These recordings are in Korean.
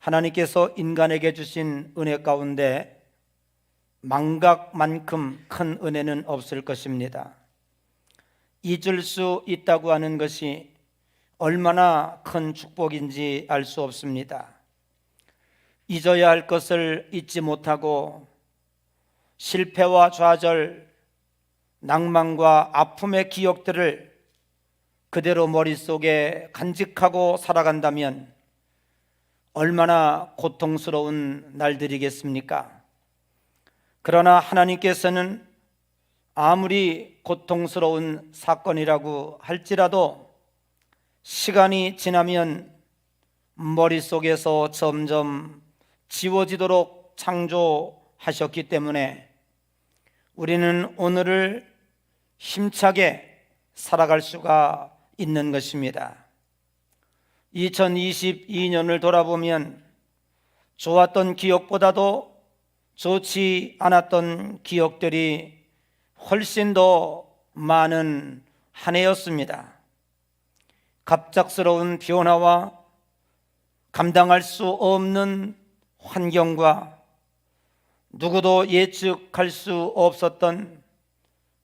하나님께서 인간에게 주신 은혜 가운데 망각만큼 큰 은혜는 없을 것입니다. 잊을 수 있다고 하는 것이 얼마나 큰 축복인지 알 수 없습니다. 잊어야 할 것을 잊지 못하고 실패와 좌절, 낭만과 아픔의 기억들을 그대로 머릿속에 간직하고 살아간다면 얼마나 고통스러운 날들이겠습니까? 그러나 하나님께서는 아무리 고통스러운 사건이라고 할지라도 시간이 지나면 머릿속에서 점점 지워지도록 창조하셨기 때문에 우리는 오늘을 힘차게 살아갈 수가 있는 것입니다. 2022년을 돌아보면 좋았던 기억보다도 좋지 않았던 기억들이 훨씬 더 많은 한 해였습니다. 갑작스러운 변화와 감당할 수 없는 환경과 누구도 예측할 수 없었던,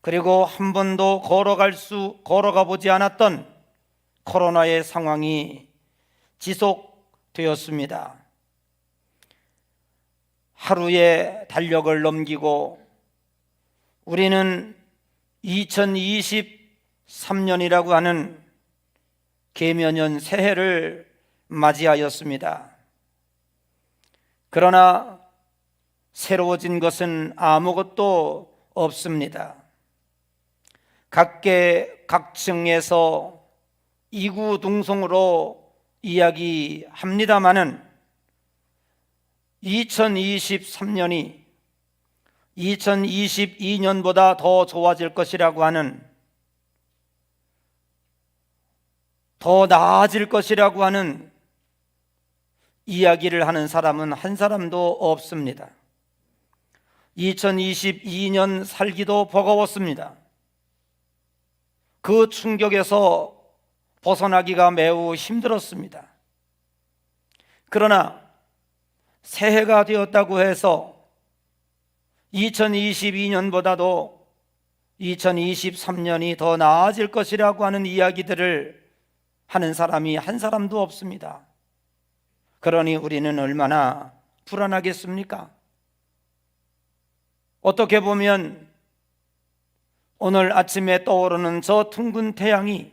그리고 한 번도 걸어가 보지 않았던 코로나의 상황이 지속되었습니다. 하루의 달력을 넘기고 우리는 2023년이라고 하는 계면년 새해를 맞이하였습니다. 그러나 새로워진 것은 아무것도 없습니다. 각계각층에서 이구동성으로 이야기합니다마는 2023년이 2022년보다 더 좋아질 것이라고 하는, 더 나아질 것이라고 하는 이야기를 하는 사람은 한 사람도 없습니다. 2022년 살기도 버거웠습니다. 그 충격에서 벗어나기가 매우 힘들었습니다. 그러나 새해가 되었다고 해서 2022년보다도 2023년이 더 나아질 것이라고 하는 이야기들을 하는 사람이 한 사람도 없습니다. 그러니 우리는 얼마나 불안하겠습니까? 어떻게 보면 오늘 아침에 떠오르는 저 둥근 태양이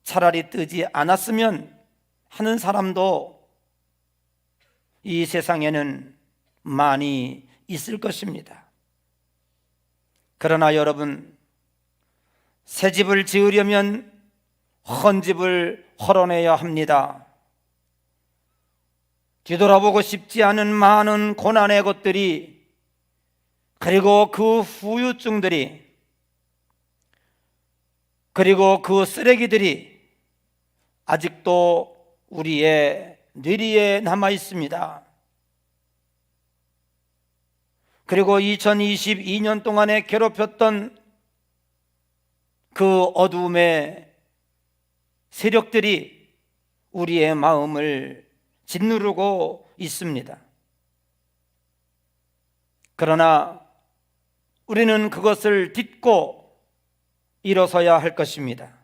차라리 뜨지 않았으면 하는 사람도 이 세상에는 많이 있을 것입니다. 그러나 여러분, 새 집을 지으려면 헌 집을 헐어내야 합니다. 뒤돌아보고 싶지 않은 많은 고난의 것들이, 그리고 그 후유증들이, 그리고 그 쓰레기들이 아직도 우리의 뇌리에 남아 있습니다. 그리고 2022년 동안에 괴롭혔던 그 어두움의 세력들이 우리의 마음을 짓누르고 있습니다. 그러나 우리는 그것을 딛고 일어서야 할 것입니다.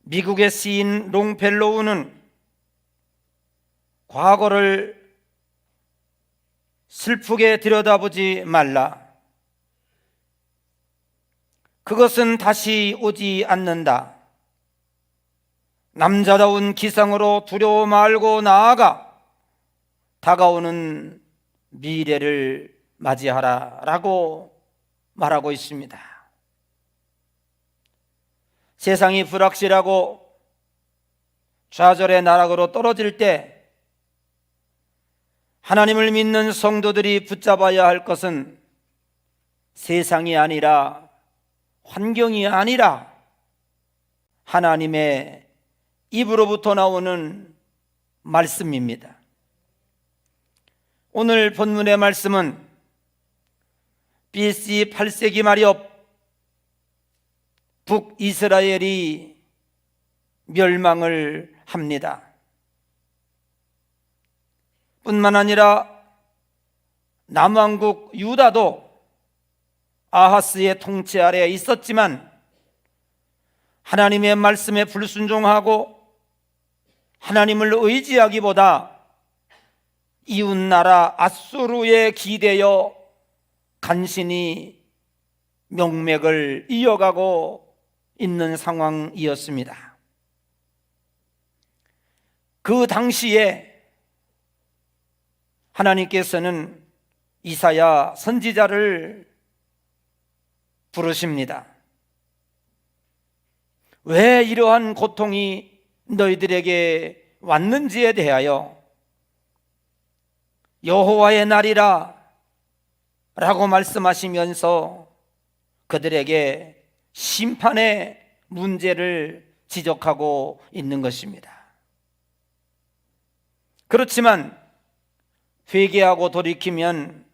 미국의 시인 롱펠로우는 과거를 슬프게 들여다보지 말라. 그것은 다시 오지 않는다. 남자다운 기상으로 두려워 말고 나아가 다가오는 미래를 맞이하라 라고 말하고 있습니다. 세상이 불확실하고 좌절의 나락으로 떨어질 때 하나님을 믿는 성도들이 붙잡아야 할 것은 세상이 아니라, 환경이 아니라 하나님의 입으로부터 나오는 말씀입니다. 오늘 본문의 말씀은 BC 8세기 말엽 북이스라엘이 멸망을 합니다. 뿐만 아니라 남왕국 유다도 아하스의 통치 아래에 있었지만 하나님의 말씀에 불순종하고 하나님을 의지하기보다 이웃나라 앗수르에 기대어 간신히 명맥을 이어가고 있는 상황이었습니다. 그 당시에 하나님께서는 이사야 선지자를 부르십니다. 왜 이러한 고통이 너희들에게 왔는지에 대하여 여호와의 날이라 라고 말씀하시면서 그들에게 심판의 문제를 지적하고 있는 것입니다. 그렇지만 회개하고 돌이키면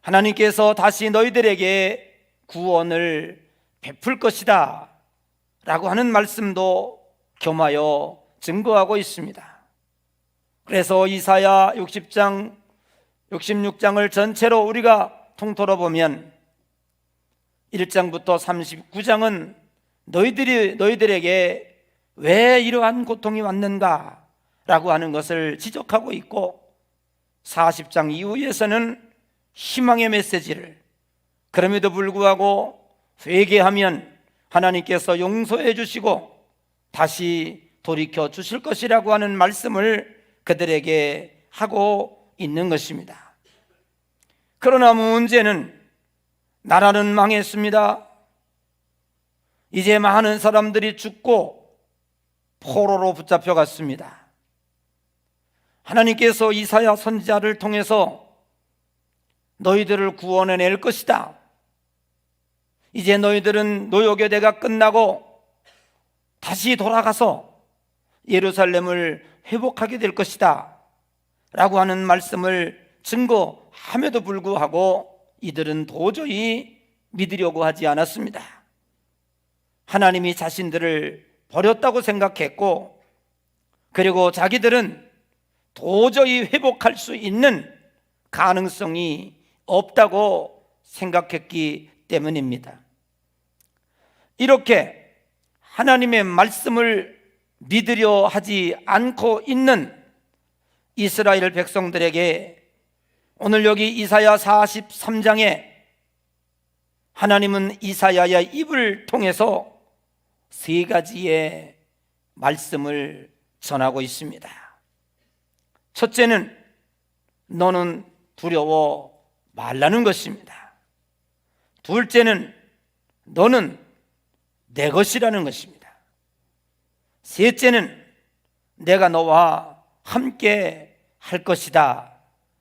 하나님께서 다시 너희들에게 구원을 베풀 것이다 라고 하는 말씀도 겸하여 증거하고 있습니다. 그래서 이사야 60장, 66장을 전체로 우리가 통틀어 보면 1장부터 39장은 너희들에게 왜 이러한 고통이 왔는가 라고 하는 것을 지적하고 있고, 40장 이후에서는 희망의 메시지를, 그럼에도 불구하고 회개하면 하나님께서 용서해 주시고 다시 돌이켜 주실 것이라고 하는 말씀을 그들에게 하고 있는 것입니다. 그러나 문제는 나라는 망했습니다. 이제 많은 사람들이 죽고 포로로 붙잡혀갔습니다. 하나님께서 이사야 선지자를 통해서 너희들을 구원해낼 것이다. 이제 너희들은 노여겨대가 끝나고 다시 돌아가서 예루살렘을 회복하게 될 것이다 라고 하는 말씀을 증거함에도 불구하고 이들은 도저히 믿으려고 하지 않았습니다. 하나님이 자신들을 버렸다고 생각했고, 그리고 자기들은 도저히 회복할 수 있는 가능성이 없다고 생각했기 때문입니다. 이렇게 하나님의 말씀을 믿으려 하지 않고 있는 이스라엘 백성들에게 오늘 여기 이사야 43장에 하나님은 이사야의 입을 통해서 세 가지의 말씀을 전하고 있습니다. 첫째는 너는 두려워 말라는 것입니다. 둘째는 너는 내 것이라는 것입니다. 셋째는 내가 너와 함께 할 것이다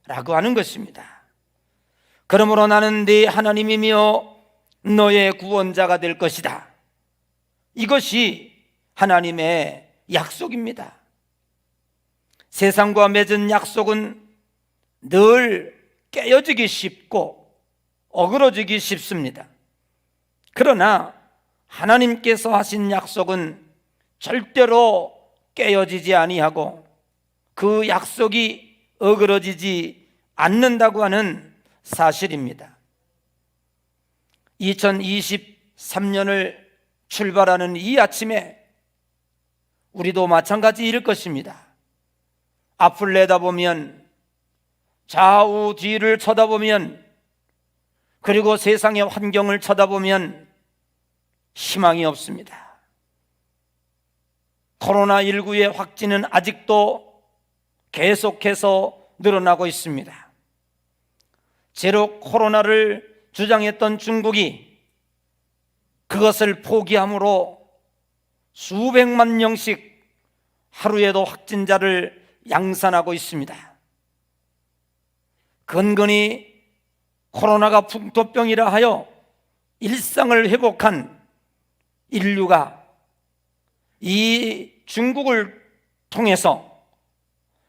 라고 하는 것입니다. 그러므로 나는 네 하나님이며 너의 구원자가 될 것이다. 이것이 하나님의 약속입니다. 세상과 맺은 약속은 늘 깨어지기 쉽고 어그러지기 쉽습니다. 그러나 하나님께서 하신 약속은 절대로 깨어지지 아니하고 그 약속이 어그러지지 않는다고 하는 사실입니다. 2023년을 출발하는 이 아침에 우리도 마찬가지일 것입니다. 앞을 내다보면, 좌우 뒤를 쳐다보면, 그리고 세상의 환경을 쳐다보면 희망이 없습니다. 코로나19의 확진은 아직도 계속해서 늘어나고 있습니다. 제로 코로나를 주장했던 중국이 그것을 포기함으로 수백만 명씩 하루에도 확진자를 양산하고 있습니다. 근근히 코로나가 풍토병이라 하여 일상을 회복한 인류가 이 중국을 통해서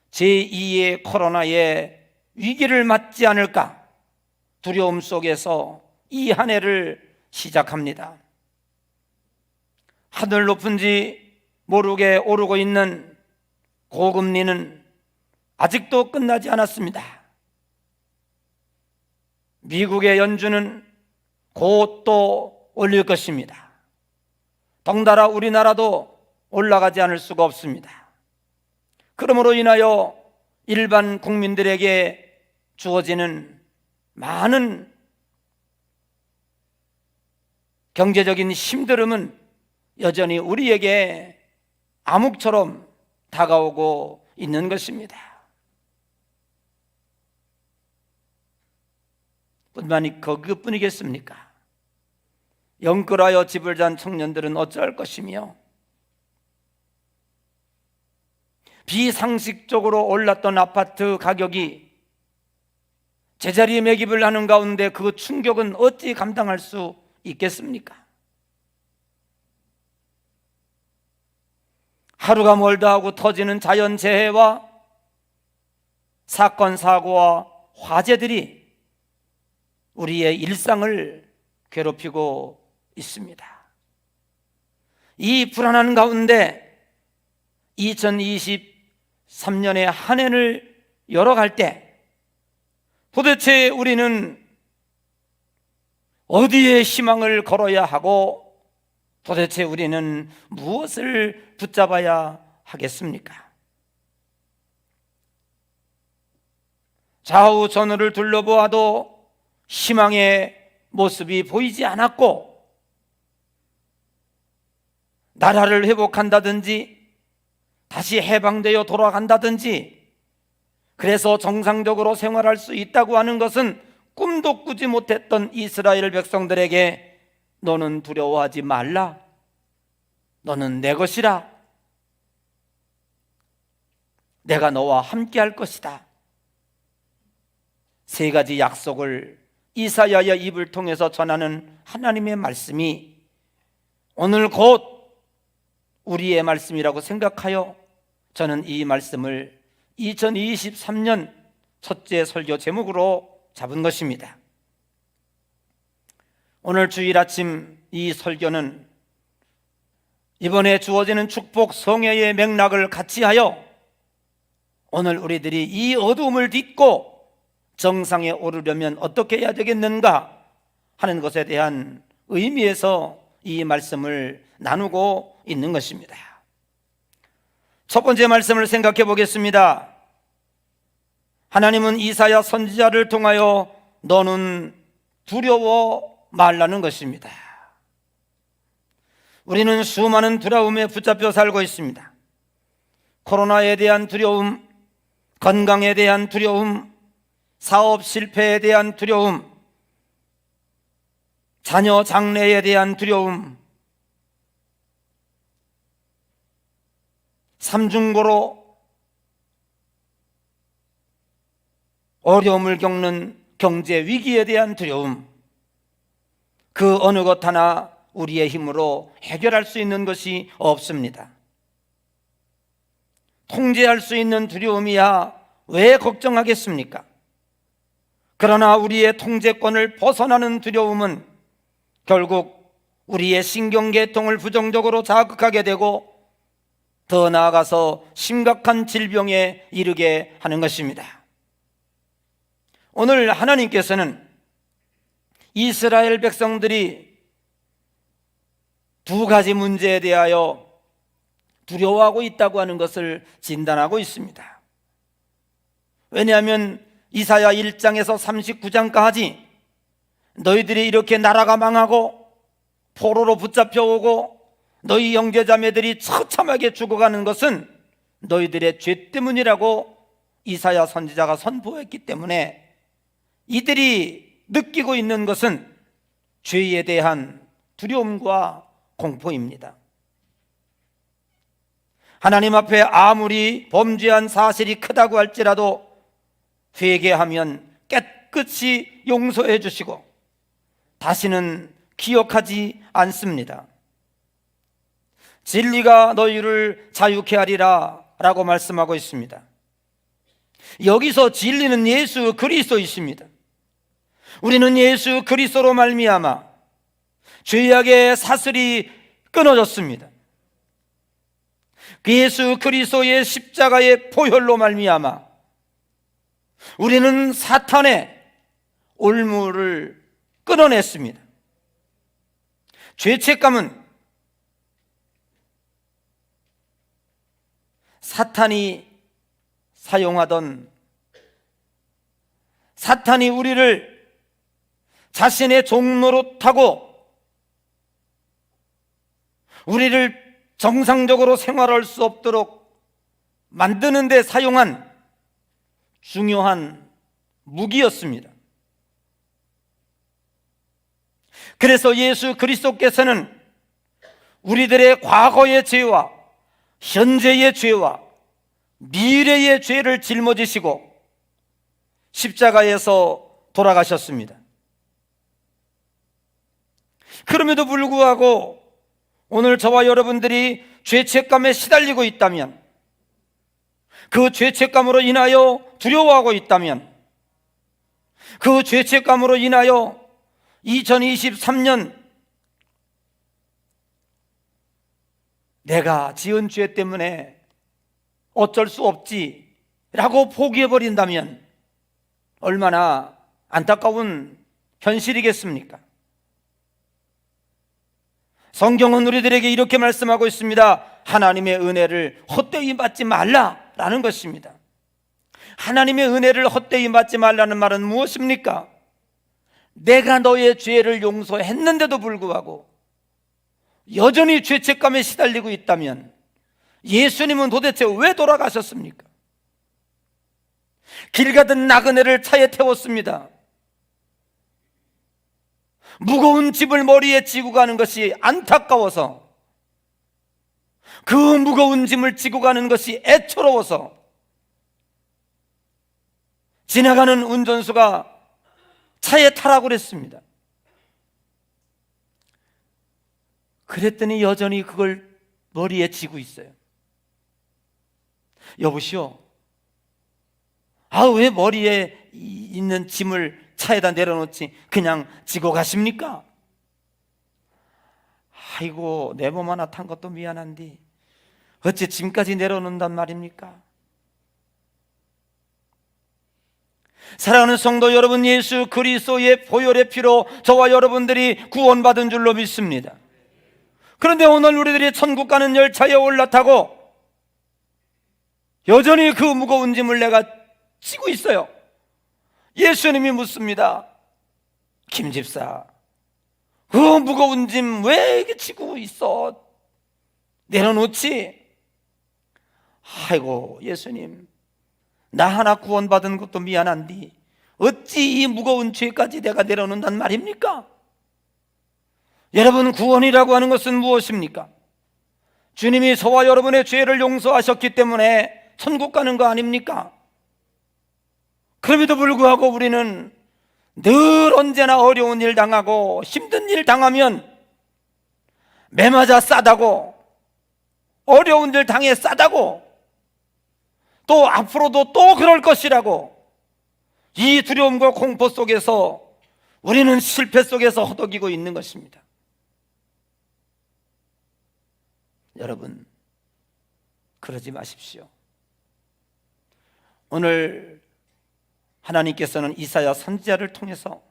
제2의 코로나의 위기를 맞지 않을까 두려움 속에서 이 한 해를 시작합니다. 하늘 높은지 모르게 오르고 있는 고금리는 아직도 끝나지 않았습니다. 미국의 연준은 곧 또 올릴 것입니다. 덩달아 우리나라도 올라가지 않을 수가 없습니다. 그러므로 인하여 일반 국민들에게 주어지는 많은 경제적인 힘들음은 여전히 우리에게 암흑처럼 다가오고 있는 것입니다. 그것뿐이겠습니까? 영끌하여 집을 잔 청년들은 어찌할 것이며, 비상식적으로 올랐던 아파트 가격이 제자리 매깁을 하는 가운데 그 충격은 어찌 감당할 수 있겠습니까? 하루가 멀다 하고 터지는 자연재해와 사건, 사고와 화재들이 우리의 일상을 괴롭히고 있습니다. 이 불안한 가운데 2023년의 한 해를 열어갈 때 도대체 우리는 어디에 희망을 걸어야 하고 도대체 우리는 무엇을 붙잡아야 하겠습니까? 좌우 전후를 둘러보아도 희망의 모습이 보이지 않았고, 나라를 회복한다든지 다시 해방되어 돌아간다든지 그래서 정상적으로 생활할 수 있다고 하는 것은 꿈도 꾸지 못했던 이스라엘 백성들에게 너는 두려워하지 말라, 너는 내 것이라, 내가 너와 함께 할 것이다, 세 가지 약속을 이사야의 입을 통해서 전하는 하나님의 말씀이 오늘 곧 우리의 말씀이라고 생각하여 저는 이 말씀을 2023년 첫째 설교 제목으로 잡은 것입니다. 오늘 주일 아침 이 설교는 이번에 주어지는 축복 성회의 맥락을 같이 하여 오늘 우리들이 이 어두움을 딛고 정상에 오르려면 어떻게 해야 되겠는가 하는 것에 대한 의미에서 이 말씀을 나누고 있는 것입니다. 첫 번째 말씀을 생각해 보겠습니다. 하나님은 이사야 선지자를 통하여 너는 두려워 말라는 것입니다. 우리는 수많은 두려움에 붙잡혀 살고 있습니다. 코로나에 대한 두려움, 건강에 대한 두려움, 사업 실패에 대한 두려움, 자녀 장래에 대한 두려움, 삼중고로 어려움을 겪는 경제 위기에 대한 두려움, 그 어느 것 하나 우리의 힘으로 해결할 수 있는 것이 없습니다. 통제할 수 있는 두려움이야 왜 걱정하겠습니까? 그러나 우리의 통제권을 벗어나는 두려움은 결국 우리의 신경계통을 부정적으로 자극하게 되고 더 나아가서 심각한 질병에 이르게 하는 것입니다. 오늘 하나님께서는 이스라엘 백성들이 두 가지 문제에 대하여 두려워하고 있다고 하는 것을 진단하고 있습니다. 왜냐하면 이사야 1장에서 39장까지 너희들이 이렇게 나라가 망하고 포로로 붙잡혀오고 너희 형제자매들이 처참하게 죽어가는 것은 너희들의 죄 때문이라고 이사야 선지자가 선포했기 때문에 이들이 느끼고 있는 것은 죄에 대한 두려움과 공포입니다. 하나님 앞에 아무리 범죄한 사실이 크다고 할지라도 회개하면 깨끗이 용서해 주시고 다시는 기억하지 않습니다. 진리가 너희를 자유케 하리라 라고 말씀하고 있습니다. 여기서 진리는 예수 그리스도이십니다. 우리는 예수 그리스도로 말미암아 죄악의 사슬이 끊어졌습니다. 그 예수 그리스도의 십자가의 보혈로 말미암아 우리는 사탄의 올무를 끊어냈습니다. 죄책감은 사탄이 사용하던, 사탄이 우리를 자신의 종노릇하고 우리를 정상적으로 생활할 수 없도록 만드는 데 사용한 중요한 무기였습니다. 그래서 예수 그리스도께서는 우리들의 과거의 죄와 현재의 죄와 미래의 죄를 짊어지시고 십자가에서 돌아가셨습니다. 그럼에도 불구하고 오늘 저와 여러분들이 죄책감에 시달리고 있다면, 그 죄책감으로 인하여 두려워하고 있다면, 그 죄책감으로 인하여 2023년 내가 지은 죄 때문에 어쩔 수 없지 라고 포기해버린다면 얼마나 안타까운 현실이겠습니까? 성경은 우리들에게 이렇게 말씀하고 있습니다. 하나님의 은혜를 헛되이 받지 말라라는 것입니다. 하나님의 은혜를 헛되이 받지 말라는 말은 무엇입니까? 내가 너의 죄를 용서했는데도 불구하고 여전히 죄책감에 시달리고 있다면 예수님은 도대체 왜 돌아가셨습니까? 길 가던 나그네를 차에 태웠습니다. 무거운 짐을 머리에 지고 가는 것이 안타까워서, 그 무거운 짐을 지고 가는 것이 애처로워서 지나가는 운전수가 차에 타라고 그랬습니다. 그랬더니 여전히 그걸 머리에 지고 있어요. 여보시오, 왜 머리에 있는 짐을 차에다 내려놓지 그냥 지고 가십니까? 아이고, 내 몸 하나 탄 것도 미안한데 어째 짐까지 내려놓는단 말입니까? 사랑하는 성도 여러분, 예수 그리스도의 보혈의 피로 저와 여러분들이 구원받은 줄로 믿습니다. 그런데 오늘 우리들이 천국 가는 열차에 올라타고 여전히 그 무거운 짐을 내가 지고 있어요. 예수님이 묻습니다. 김 집사, 그 무거운 짐 왜 이렇게 지고 있어? 내려놓지? 아이고, 예수님, 나 하나 구원받은 것도 미안한데 어찌 이 무거운 죄까지 내가 내려놓는단 말입니까? 여러분, 구원이라고 하는 것은 무엇입니까? 주님이 저와 여러분의 죄를 용서하셨기 때문에 천국 가는 거 아닙니까? 그럼에도 불구하고 우리는 늘 언제나 어려운 일 당하고 힘든 일 당하면 매맞아 싸다고, 어려운 일 당해 싸다고, 또 앞으로도 또 그럴 것이라고, 이 두려움과 공포 속에서 우리는 실패 속에서 허덕이고 있는 것입니다. 여러분, 그러지 마십시오. 오늘 하나님께서는 이사야 선지자를 통해서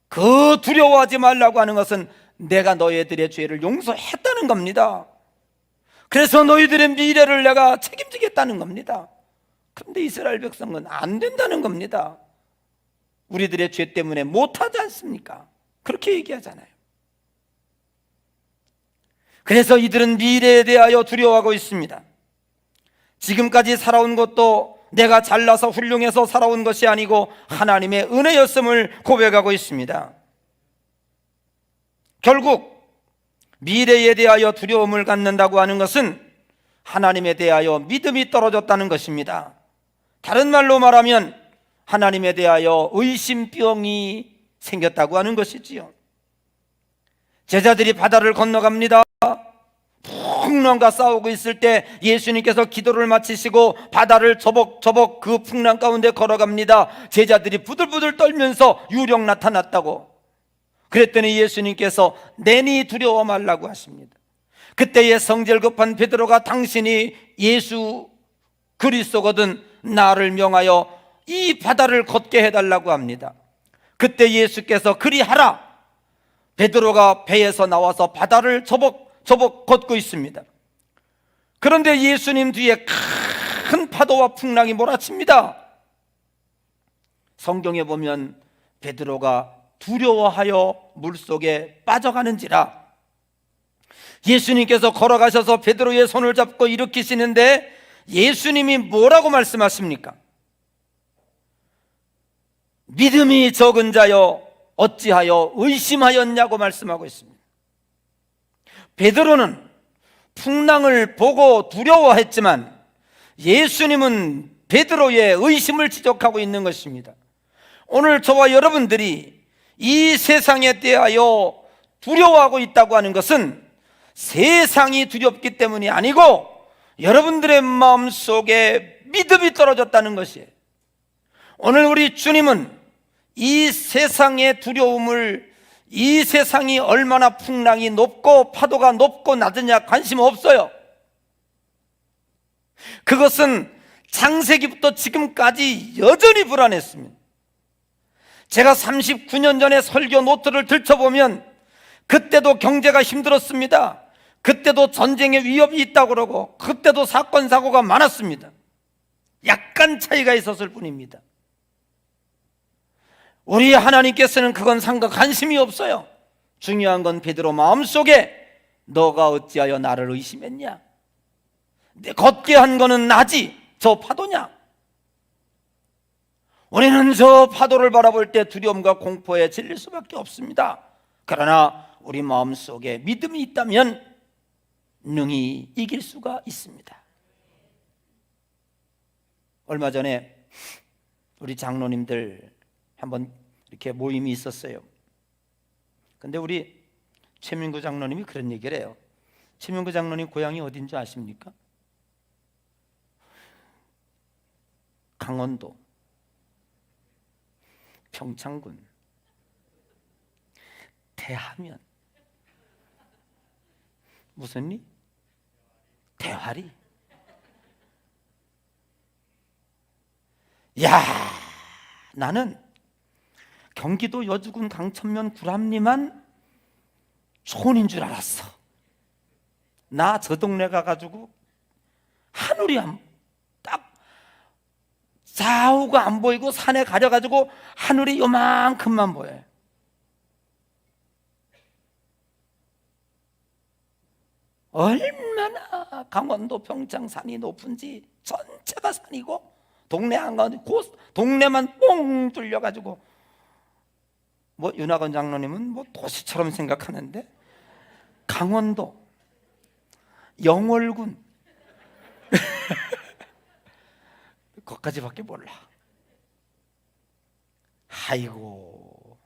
그 두려워하지 말라고 하는 것은 내가 너희들의 죄를 용서했다는 겁니다. 그래서 너희들의 미래를 내가 책임지겠다는 겁니다. 그런데 이스라엘 백성은 안 된다는 겁니다. 우리들의 죄 때문에 못하지 않습니까? 그렇게 얘기하잖아요. 그래서 이들은 미래에 대하여 두려워하고 있습니다. 지금까지 살아온 것도 내가 잘나서 훌륭해서 살아온 것이 아니고 하나님의 은혜였음을 고백하고 있습니다. 결국 미래에 대하여 두려움을 갖는다고 하는 것은 하나님에 대하여 믿음이 떨어졌다는 것입니다. 다른 말로 말하면 하나님에 대하여 의심병이 생겼다고 하는 것이지요. 제자들이 바다를 건너갑니다. 풍랑과 싸우고 있을 때 예수님께서 기도를 마치시고 바다를 저벅저벅 그 풍랑 가운데 걸어갑니다. 제자들이 부들부들 떨면서 유령 나타났다고. 그랬더니 예수님께서 내니 두려워 말라고 하십니다. 그때에 성질 급한 베드로가 당신이 예수 그리스도거든 나를 명하여 이 바다를 걷게 해달라고 합니다. 그때 예수께서 그리하라. 베드로가 배에서 나와서 바다를 저벅저벅 걷고 있습니다. 그런데 예수님 뒤에 큰 파도와 풍랑이 몰아칩니다. 성경에 보면 베드로가 두려워하여 물속에 빠져가는지라. 예수님께서 걸어가셔서 베드로의 손을 잡고 일으키시는데 예수님이 뭐라고 말씀하십니까? 믿음이 적은 자여 어찌하여 의심하였냐고 말씀하고 있습니다. 베드로는 풍랑을 보고 두려워했지만 예수님은 베드로의 의심을 지적하고 있는 것입니다. 오늘 저와 여러분들이 이 세상에 대하여 두려워하고 있다고 하는 것은 세상이 두렵기 때문이 아니고 여러분들의 마음속에 믿음이 떨어졌다는 것이에요. 오늘 우리 주님은 이 세상의 두려움을, 이 세상이 얼마나 풍랑이 높고 파도가 높고 낮으냐 관심 없어요. 그것은 창세기부터 지금까지 여전히 불안했습니다. 제가 39년 전에 설교 노트를 들춰보면 그때도 경제가 힘들었습니다. 그때도 전쟁의 위협이 있다고 그러고 그때도 사건 사고가 많았습니다. 약간 차이가 있었을 뿐입니다. 우리 하나님께서는 그건 상관 관심이 없어요. 중요한 건 베드로 마음속에 너가 어찌하여 나를 의심했냐? 걷게 한 거는 나지 저 파도냐? 우리는 저 파도를 바라볼 때 두려움과 공포에 질릴 수밖에 없습니다. 그러나 우리 마음속에 믿음이 있다면 능히 이길 수가 있습니다. 얼마 전에 우리 장로님들 한번 이렇게 모임이 있었어요. 근데 우리 최민구 장로님이 그런 얘기를 해요. 최민구 장로님 고향이 어딘지 아십니까? 강원도 평창군 대하면 무슨 리? 대화리. 야, 나는 경기도 여주군 강천면 구람리만 촌인 줄 알았어. 나 저 동네 가가지고 하늘이 딱 좌우가 안 보이고 산에 가려가지고 하늘이 요만큼만 보여요. 얼마나 강원도 평창 산이 높은지 전체가 산이고 동네 한가운데 동네만 뽕 뚫려가지고 뭐 윤학원 장로님은 뭐 도시처럼 생각하는데 강원도 영월군 거기까지밖에 몰라. 아이고.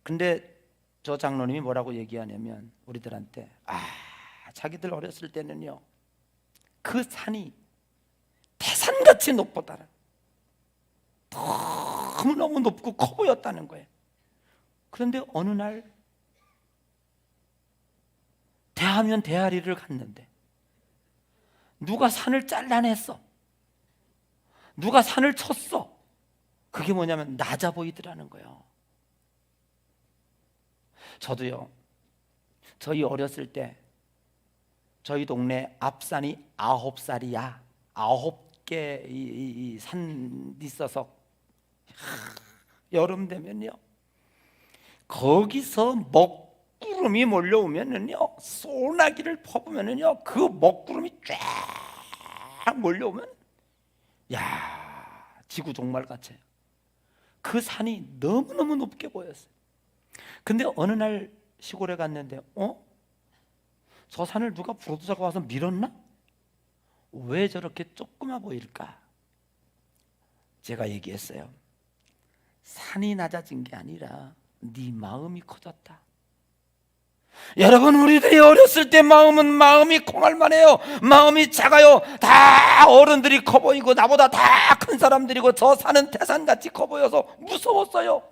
근데 저 장로님이 뭐라고 얘기하냐면 우리들한테 자기들 어렸을 때는요 그 산이 태산같이 높았다는, 너무너무 높고 커 보였다는 거예요. 그런데 어느 날 대하면 대하리를 갔는데 누가 산을 잘라냈어. 누가 산을 쳤어. 그게 뭐냐면 낮아 보이더라는 거예요. 저도요 저희 어렸을 때 저희 동네 앞산이 9살이야 9개 이 산 있어서 여름 되면요 거기서 먹구름이 몰려오면은요 소나기를 퍼부면은요 그 먹구름이 쫙 몰려오면 야 지구 종말 같아요. 그 산이 너무너무 높게 보였어요. 근데 어느 날 시골에 갔는데 저 산을 누가 부르자고 와서 밀었나? 왜 저렇게 조그마 보일까? 제가 얘기했어요. 산이 낮아진 게 아니라 네 마음이 커졌다. 여러분 우리들이 어렸을 때 마음이 콩알만해요. 마음이 작아요. 다 어른들이 커 보이고 나보다 다 큰 사람들이고 저 산은 태산같이 커 보여서 무서웠어요.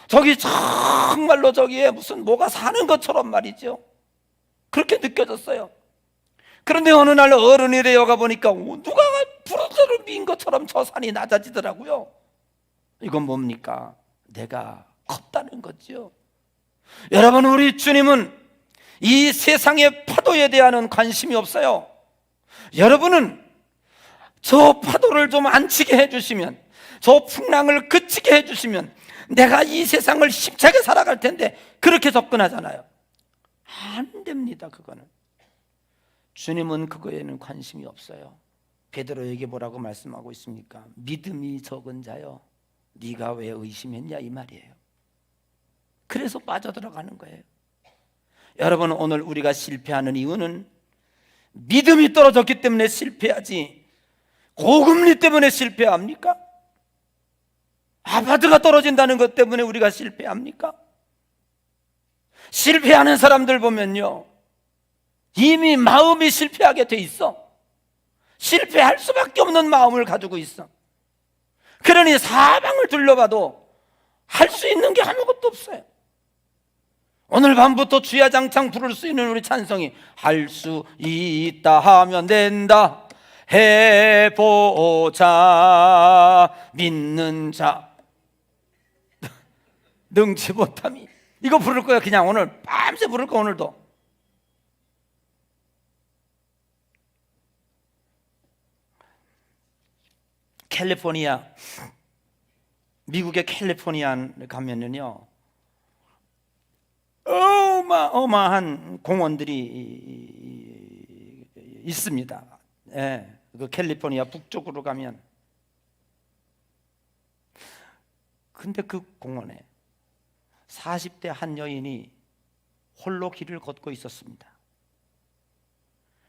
저기 정말로 저기에 무슨 뭐가 사는 것처럼 말이죠. 그렇게 느껴졌어요. 그런데 어느 날 어른이 되어가 보니까 누가 부르르 민 것처럼 저 산이 낮아지더라고요. 이건 뭡니까? 내가 컸다는 거죠. 여러분, 우리 주님은 이 세상의 파도에 대한 관심이 없어요. 여러분은 저 파도를 좀 안 치게 해주시면, 저 풍랑을 그치게 해주시면 내가 이 세상을 힘차게 살아갈 텐데 그렇게 접근하잖아요. 안 됩니다. 그거는 주님은 그거에는 관심이 없어요. 베드로에게 뭐라고 말씀하고 있습니까? 믿음이 적은 자여, 네가 왜 의심했냐, 이 말이에요. 그래서 빠져들어가는 거예요. 여러분, 오늘 우리가 실패하는 이유는 믿음이 떨어졌기 때문에 실패하지, 고금리 때문에 실패합니까? 아파트가 떨어진다는 것 때문에 우리가 실패합니까? 실패하는 사람들 보면요, 이미 마음이 실패하게 돼 있어. 실패할 수밖에 없는 마음을 가지고 있어. 그러니 사방을 둘러봐도 할 수 있는 게 아무것도 없어요. 오늘 밤부터 주야장창 부를 수 있는 우리 찬송이, 할 수 있다 하면 된다, 해보자, 믿는 자 능치 못함이, 이거 부를 거야. 그냥 오늘 밤새 부를 거. 오늘도 캘리포니아, 미국의 캘리포니아에 가면은요, 어마어마한 공원들이 있습니다. 예, 그 캘리포니아 북쪽으로 가면. 근데 그 공원에 40대 한 여인이 홀로 길을 걷고 있었습니다.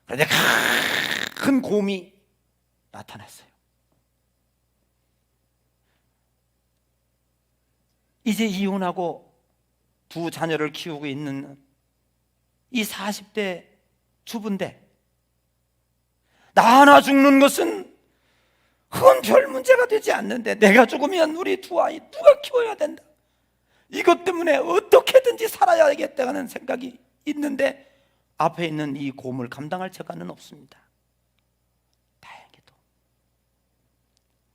그런데 큰 곰이 나타났어요. 이제 이혼하고 두 자녀를 키우고 있는 이 40대 주부인데, 나 하나 죽는 것은 그건 별 문제가 되지 않는데, 내가 죽으면 우리 두 아이 누가 키워야 된다, 이것 때문에 어떻게든지 살아야겠다는 생각이 있는데 앞에 있는 이 곰을 감당할 자가는 없습니다. 다행히도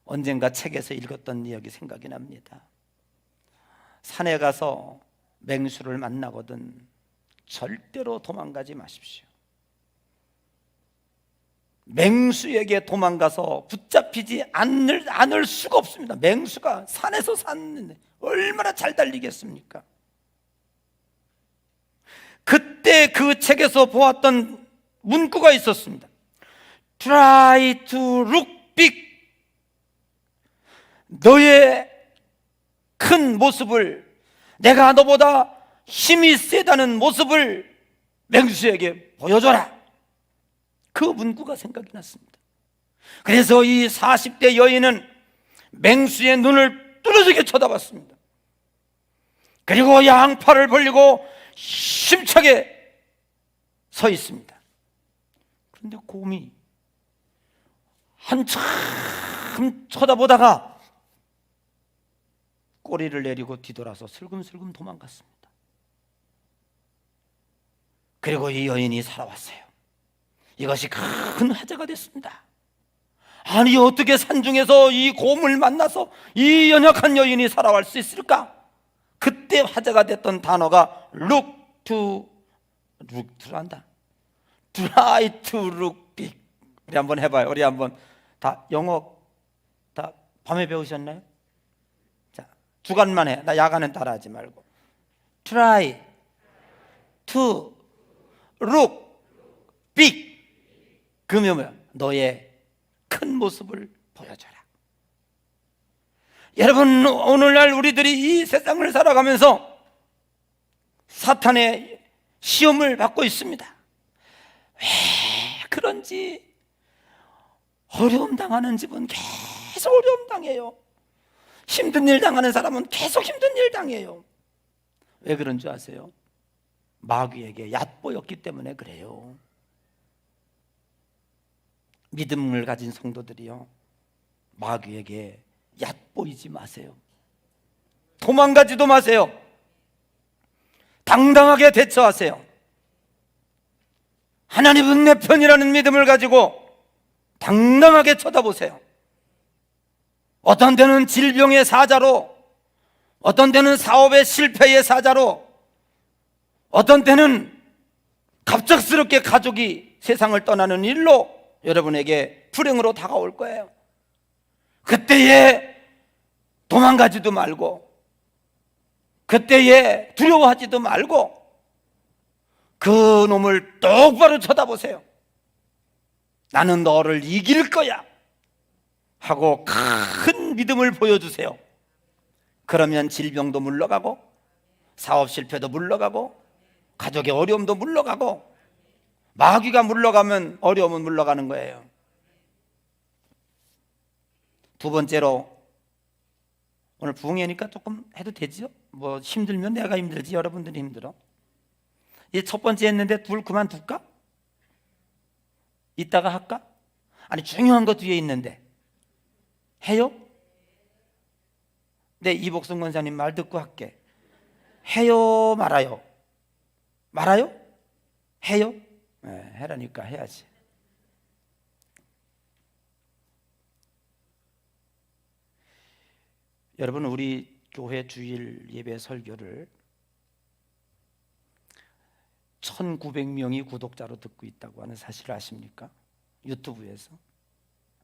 언젠가 책에서 읽었던 이야기 생각이 납니다. 산에 가서 맹수를 만나거든 절대로 도망가지 마십시오. 맹수에게 도망가서 붙잡히지 않을 수가 없습니다. 맹수가 산에서 사는데 얼마나 잘 달리겠습니까? 그때 그 책에서 보았던 문구가 있었습니다. Try to look big. 너의 큰 모습을, 내가 너보다 힘이 세다는 모습을 맹수에게 보여줘라. 그 문구가 생각이 났습니다. 그래서 이 40대 여인은 맹수의 눈을 뚫어지게 쳐다봤습니다. 그리고 양팔을 벌리고 힘차게 서 있습니다. 그런데 곰이 한참 쳐다보다가 꼬리를 내리고 뒤돌아서 슬금슬금 도망갔습니다. 그리고 이 여인이 살아왔어요. 이것이 큰 화제가 됐습니다. 아니, 어떻게 산중에서 이 곰을 만나서 이 연약한 여인이 살아갈 수 있을까? 그때 화제가 됐던 단어가 look to란다. try to look big. 우리 한번 해봐요. 우리 한번 다 영어 다 밤에 배우셨나요? 자, 주간만 해. 나 야간은 따라하지 말고. try to look big. 그러면 너의 큰 모습을 보여줘라. 여러분, 오늘날 우리들이 이 세상을 살아가면서 사탄의 시험을 받고 있습니다. 왜 그런지 어려움 당하는 집은 계속 어려움 당해요. 힘든 일 당하는 사람은 계속 힘든 일 당해요. 왜 그런 줄 아세요? 마귀에게 얕보였기 때문에 그래요. 믿음을 가진 성도들이요, 마귀에게 얕보이지 마세요. 도망가지도 마세요. 당당하게 대처하세요. 하나님은 내 편이라는 믿음을 가지고 당당하게 쳐다보세요. 어떤 때는 질병의 사자로, 어떤 때는 사업의 실패의 사자로, 어떤 때는 갑작스럽게 가족이 세상을 떠나는 일로 여러분에게 불행으로 다가올 거예요. 그때에 도망가지도 말고, 그때에 두려워하지도 말고 그 놈을 똑바로 쳐다보세요. 나는 너를 이길 거야 하고 큰 믿음을 보여주세요. 그러면 질병도 물러가고, 사업 실패도 물러가고, 가족의 어려움도 물러가고, 마귀가 물러가면 어려움은 물러가는 거예요. 두 번째로, 오늘 부흥회니까 조금 해도 되죠? 뭐 힘들면 내가 힘들지 여러분들이 힘들어. 이 첫 번째 했는데 둘 그만둘까? 이따가 할까? 아니 중요한 거 뒤에 있는데 해요? 네, 이복성 권사님 말 듣고 할게. 해요 말아요? 말아요? 해요? 네, 해라니까 해야지. 여러분, 우리 교회 주일 예배 설교를 1900명이 구독자로 듣고 있다고 하는 사실을 아십니까? 유튜브에서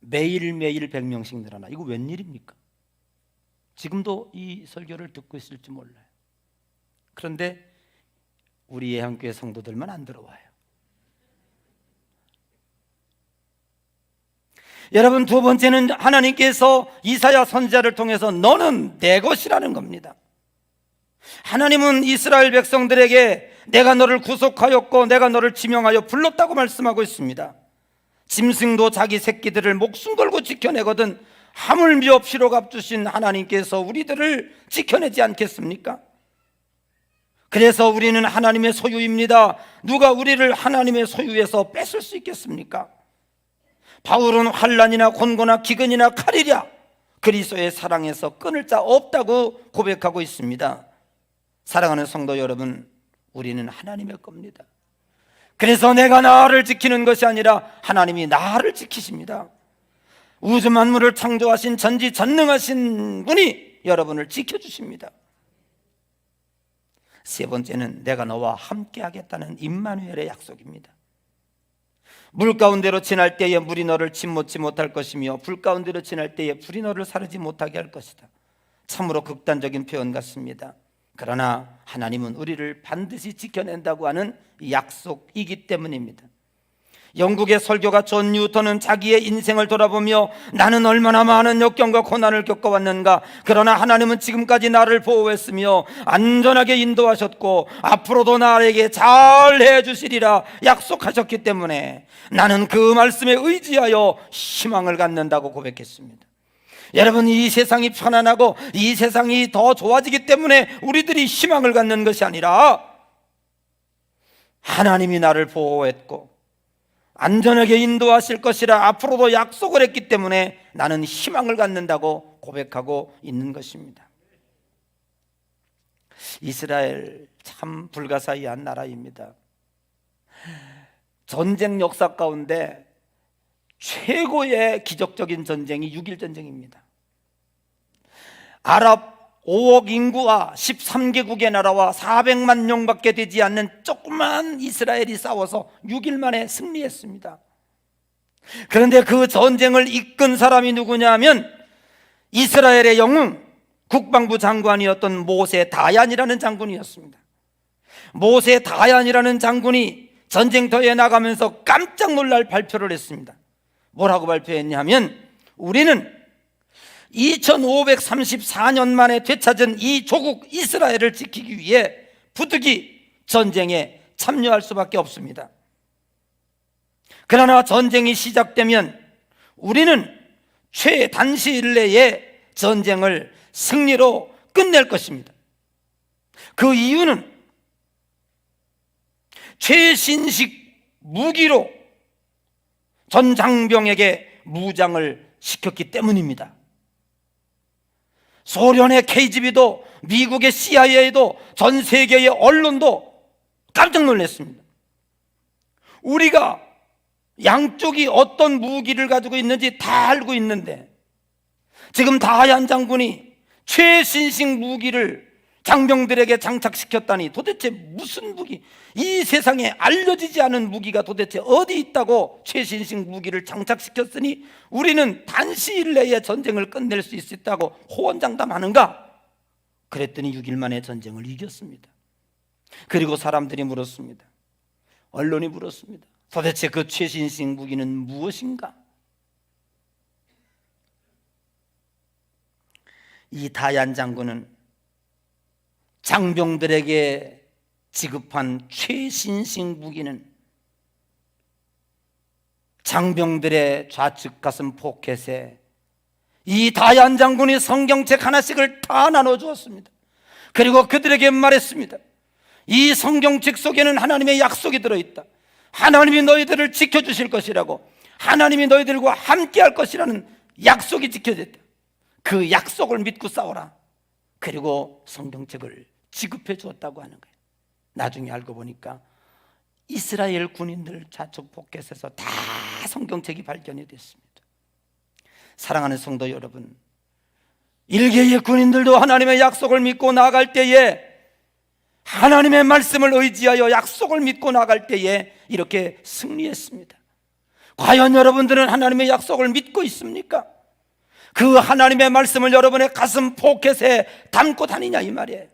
매일매일 100명씩 늘어나. 이거 웬일입니까? 지금도 이 설교를 듣고 있을지 몰라요. 그런데 우리 예한교회 성도들만 안 들어와요. 여러분, 두 번째는 하나님께서 이사야 선지자를 통해서 너는 내 것이라는 겁니다. 하나님은 이스라엘 백성들에게 내가 너를 구속하였고 내가 너를 지명하여 불렀다고 말씀하고 있습니다. 짐승도 자기 새끼들을 목숨 걸고 지켜내거든 하물며 피로 값주신 하나님께서 우리들을 지켜내지 않겠습니까? 그래서 우리는 하나님의 소유입니다. 누가 우리를 하나님의 소유에서 뺏을 수 있겠습니까? 바울은 환난이나 곤고나 기근이나 칼이랴 그리스도의 사랑에서 끊을 자 없다고 고백하고 있습니다. 사랑하는 성도 여러분, 우리는 하나님의 겁니다. 그래서 내가 나를 지키는 것이 아니라 하나님이 나를 지키십니다. 우주 만물을 창조하신 전지전능하신 분이 여러분을 지켜주십니다. 세 번째는 내가 너와 함께 하겠다는 임마누엘의 약속입니다. 물 가운데로 지날 때에 물이 너를 침몰치 못할 것이며 불 가운데로 지날 때에 불이 너를 사르지 못하게 할 것이다. 참으로 극단적인 표현 같습니다. 그러나 하나님은 우리를 반드시 지켜낸다고 하는 약속이기 때문입니다. 영국의 설교가 존 뉴턴은 자기의 인생을 돌아보며 나는 얼마나 많은 역경과 고난을 겪어왔는가, 그러나 하나님은 지금까지 나를 보호했으며 안전하게 인도하셨고 앞으로도 나에게 잘 해주시리라 약속하셨기 때문에 나는 그 말씀에 의지하여 희망을 갖는다고 고백했습니다. 여러분, 이 세상이 편안하고 이 세상이 더 좋아지기 때문에 우리들이 희망을 갖는 것이 아니라 하나님이 나를 보호했고 안전하게 인도하실 것이라 앞으로도 약속을 했기 때문에 나는 희망을 갖는다고 고백하고 있는 것입니다. 이스라엘 참 불가사의한 나라입니다. 전쟁 역사 가운데 최고의 기적적인 전쟁이 6.1 전쟁입니다. 아랍 5억 인구와 13개국의 나라와 400만 명밖에 되지 않는 조그만 이스라엘이 싸워서 6일 만에 승리했습니다. 그런데 그 전쟁을 이끈 사람이 누구냐면 이스라엘의 영웅 국방부 장관이었던 모세 다얀이라는 장군이었습니다. 모세 다얀이라는 장군이 전쟁터에 나가면서 깜짝 놀랄 발표를 했습니다. 뭐라고 발표했냐면 우리는 2534년 만에 되찾은 이 조국 이스라엘을 지키기 위해 부득이 전쟁에 참여할 수밖에 없습니다. 그러나 전쟁이 시작되면 우리는 최단시일 내에 전쟁을 승리로 끝낼 것입니다. 그 이유는 최신식 무기로 전 장병에게 무장을 시켰기 때문입니다. 소련의 KGB도 미국의 CIA도 전 세계의 언론도 깜짝 놀랐습니다. 우리가 양쪽이 어떤 무기를 가지고 있는지 다 알고 있는데, 지금 다한 장군이 최신식 무기를 장병들에게 장착시켰다니 도대체 무슨 무기, 이 세상에 알려지지 않은 무기가 도대체 어디 있다고 최신식 무기를 장착시켰으니 우리는 단시일 내에 전쟁을 끝낼 수 있었다고 호언장담하는가? 그랬더니 6일 만에 전쟁을 이겼습니다. 그리고 사람들이 물었습니다. 언론이 물었습니다. 도대체 그 최신식 무기는 무엇인가? 이 다얀 장군은 장병들에게 지급한 최신식 무기는 장병들의 좌측 가슴 포켓에 이 다얀 장군이 성경책 하나씩을 다 나눠주었습니다. 그리고 그들에게 말했습니다. 이 성경책 속에는 하나님의 약속이 들어있다. 하나님이 너희들을 지켜주실 것이라고, 하나님이 너희들과 함께할 것이라는 약속이 지켜졌다. 그 약속을 믿고 싸워라. 그리고 성경책을 지급해 주었다고 하는 거예요. 나중에 알고 보니까 이스라엘 군인들 좌측 포켓에서 다 성경책이 발견이 됐습니다. 사랑하는 성도 여러분, 일개의 군인들도 하나님의 약속을 믿고 나아갈 때에, 하나님의 말씀을 의지하여 약속을 믿고 나갈 때에 이렇게 승리했습니다. 과연 여러분들은 하나님의 약속을 믿고 있습니까? 그 하나님의 말씀을 여러분의 가슴 포켓에 담고 다니냐 이 말이에요.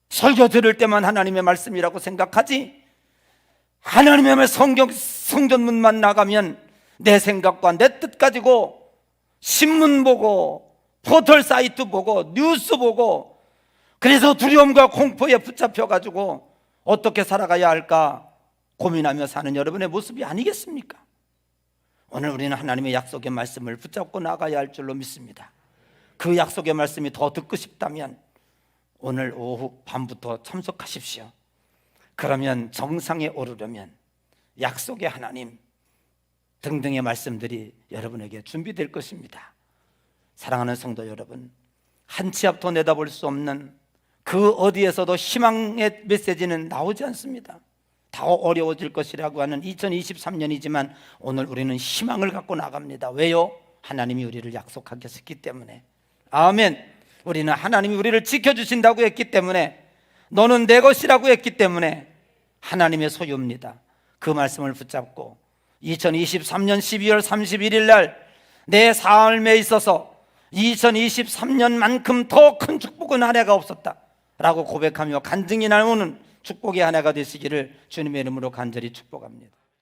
설교 들을 때만 하나님의 말씀이라고 생각하지, 하나님의 말 성전문만 나가면 내 생각과 내 뜻 가지고 신문 보고 포털 사이트 보고 뉴스 보고, 그래서 두려움과 공포에 붙잡혀가지고 어떻게 살아가야 할까 고민하며 사는 여러분의 모습이 아니겠습니까? 오늘 우리는 하나님의 약속의 말씀을 붙잡고 나가야 할 줄로 믿습니다. 그 약속의 말씀이 더 듣고 싶다면 오늘 오후 밤부터 참석하십시오. 그러면 정상에 오르려면 약속의 하나님 등등의 말씀들이 여러분에게 준비될 것입니다. 사랑하는 성도 여러분, 한 치 앞도 내다볼 수 없는 그 어디에서도 희망의 메시지는 나오지 않습니다. 더 어려워질 것이라고 하는 2023년이지만 오늘 우리는 희망을 갖고 나갑니다. 왜요? 하나님이 우리를 약속하셨기 때문에. 아멘. 우리는 하나님이 우리를 지켜주신다고 했기 때문에, 너는 내 것이라고 했기 때문에 하나님의 소유입니다. 그 말씀을 붙잡고 2023년 12월 31일 날 내 삶에 있어서 2023년만큼 더 큰 축복은 한 해가 없었다 라고 고백하며 간증이 나오는 축복의 한 해가 되시기를 주님의 이름으로 간절히 축복합니다.